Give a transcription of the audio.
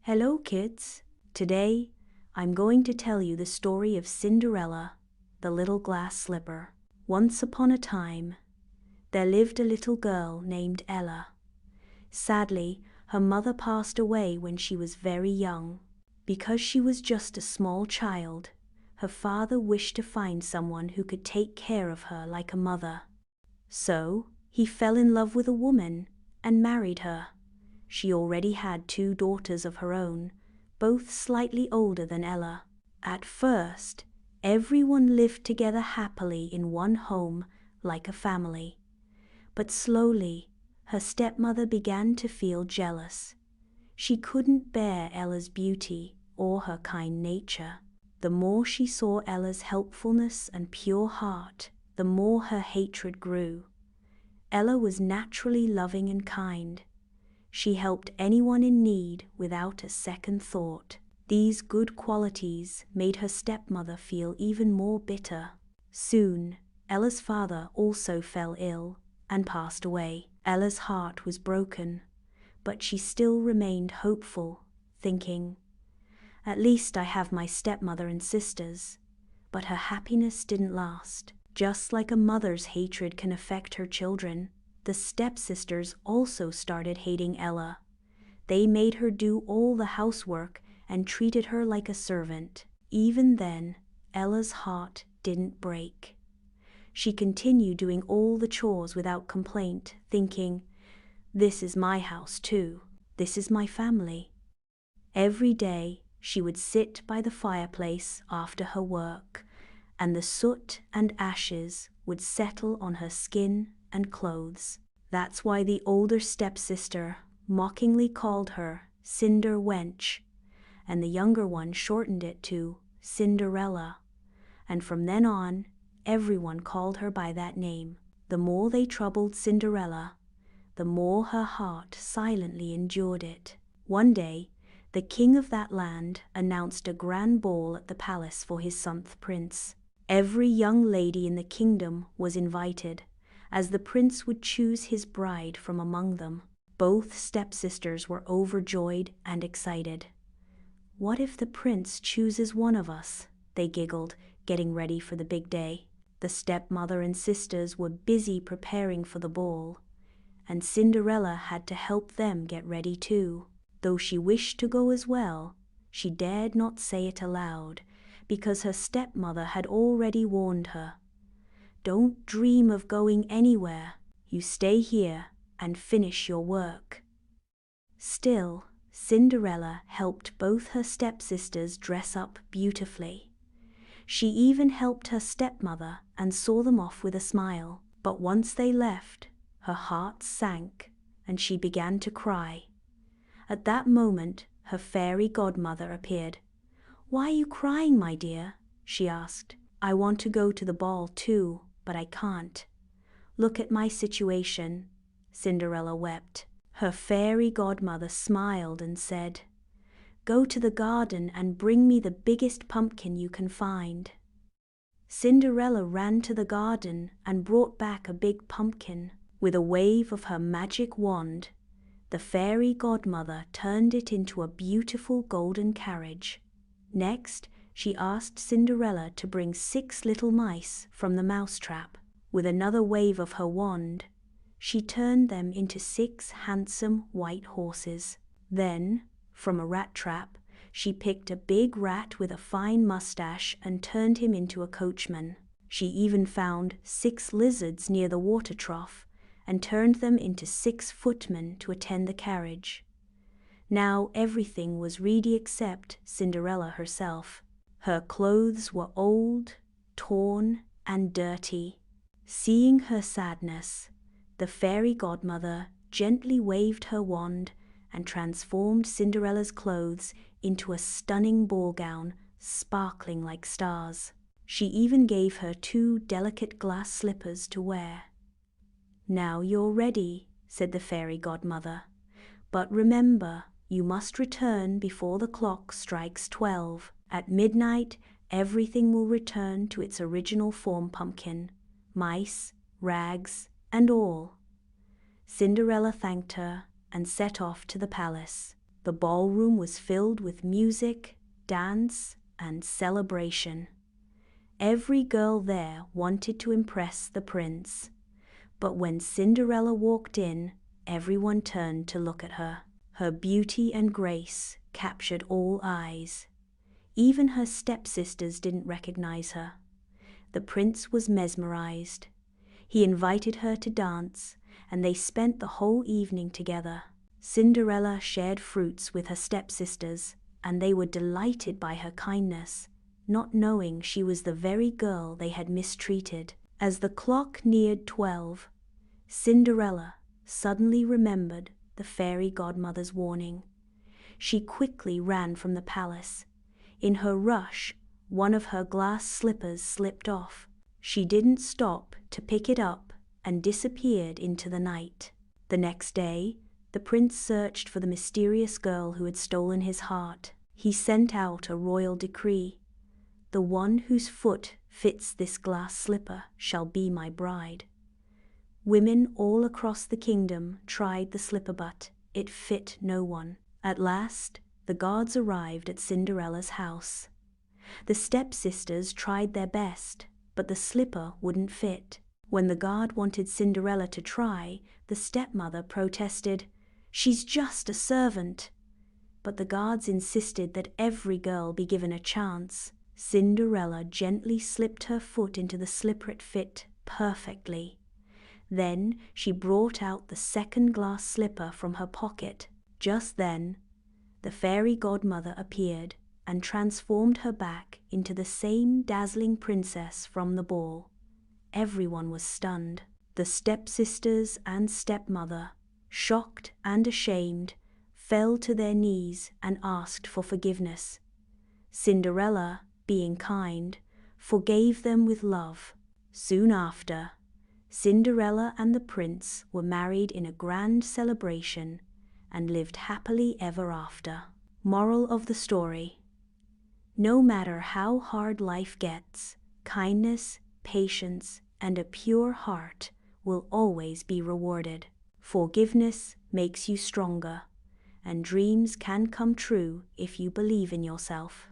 Hello, kids. Today, I'm going to tell you the story of Cinderella, the little glass slipper. Once upon a time, there lived a little girl named Ella. Sadly, her mother passed away when she was very young. Because she was just a small child, her father wished to find someone who could take care of her like a mother. So, he fell in love with a woman and married her. She already had 2 daughters of her own, both slightly older than Ella. At first, everyone lived together happily in one home like a family. But slowly, her stepmother began to feel jealous. She couldn't bear Ella's beauty or her kind nature. The more she saw Ella's helpfulness and pure heart, the more her hatred grew. Ella was naturally loving and kind. She helped anyone in need without a second thought. These good qualities made her stepmother feel even more bitter. Soon, Ella's father also fell ill and passed away. Ella's heart was broken, but she still remained hopeful, thinking, "At least I have my stepmother and sisters." But her happiness didn't last. Just like a mother's hatred can affect her children, the stepsisters also started hating Ella. They made her do all the housework and treated her like a servant. Even then, Ella's heart didn't break. She continued doing all the chores without complaint, thinking, "This is my house too. This is my family." Every day, she would sit by the fireplace after her work, and the soot and ashes would settle on her skin and clothes. That's why the older stepsister mockingly called her Cinder Wench, and the younger one shortened it to Cinderella. And from then on, everyone called her by that name. The more they troubled Cinderella, the more her heart silently endured it. One day, the king of that land announced a grand ball at the palace for his 7th prince. Every young lady in the kingdom was invited, as the prince would choose his bride from among them. Both stepsisters were overjoyed and excited. "What if the prince chooses one of us?" they giggled, getting ready for the big day. The stepmother and sisters were busy preparing for the ball, and Cinderella had to help them get ready too. Though she wished to go as well, she dared not say it aloud, because her stepmother had already warned her. "Don't dream of going anywhere. You stay here and finish your work." Still, Cinderella helped both her stepsisters dress up beautifully. She even helped her stepmother and saw them off with a smile. But once they left, her heart sank and she began to cry. At that moment, her fairy godmother appeared. "Why are you crying, my dear?" she asked. "I want to go to the ball too, but I can't. Look at my situation." Cinderella wept. Her fairy godmother smiled and said, "Go to the garden and bring me the biggest pumpkin you can find." Cinderella ran to the garden and brought back a big pumpkin. With a wave of her magic wand, the fairy godmother turned it into a beautiful golden carriage. Next, she asked Cinderella to bring 6 little mice from the mousetrap. With another wave of her wand, she turned them into 6 handsome white horses. Then, from a rat trap, she picked a big rat with a fine mustache and turned him into a coachman. She even found 6 lizards near the water trough and turned them into 6 footmen to attend the carriage. Now everything was ready except Cinderella herself. Her clothes were old, torn, and dirty. Seeing her sadness, the fairy godmother gently waved her wand and transformed Cinderella's clothes into a stunning ball gown, sparkling like stars. She even gave her 2 delicate glass slippers to wear. "Now you're ready," said the fairy godmother. "But remember, you must return before the clock strikes 12. At midnight, everything will return to its original form pumpkin, mice, rags, and all." Cinderella thanked her and set off to the palace. The ballroom was filled with music, dance, and celebration. Every girl there wanted to impress the prince. But when Cinderella walked in, everyone turned to look at her. Her beauty and grace captured all eyes. Even her stepsisters didn't recognize her. The prince was mesmerized. He invited her to dance, and they spent the whole evening together. Cinderella shared fruits with her stepsisters, and they were delighted by her kindness, not knowing she was the very girl they had mistreated. As the clock neared 12, Cinderella suddenly remembered the fairy godmother's warning. She quickly ran from the palace. In her rush, one of her glass slippers slipped off. She didn't stop to pick it up and disappeared into the night. The next day, the prince searched for the mysterious girl who had stolen his heart. He sent out a royal decree. The one whose foot fits this glass slipper shall be my bride. Women all across the kingdom tried the slipper, but it fit no one. At last, the guards arrived at Cinderella's house. The stepsisters tried their best, but the slipper wouldn't fit. When the guard wanted Cinderella to try, the stepmother protested, "She's just a servant." But the guards insisted that every girl be given a chance. Cinderella gently slipped her foot into the slipper. It fit perfectly. Then she brought out the second glass slipper from her pocket. Just then, the fairy godmother appeared and transformed her back into the same dazzling princess from the ball. Everyone was stunned. The stepsisters and stepmother, shocked and ashamed, fell to their knees and asked for forgiveness. Cinderella, being kind, forgave them with love. Soon after, Cinderella and the prince were married in a grand celebration and lived happily ever after. Moral of the story: no matter how hard life gets, kindness, patience, and a pure heart will always be rewarded. Forgiveness makes you stronger, and dreams can come true if you believe in yourself.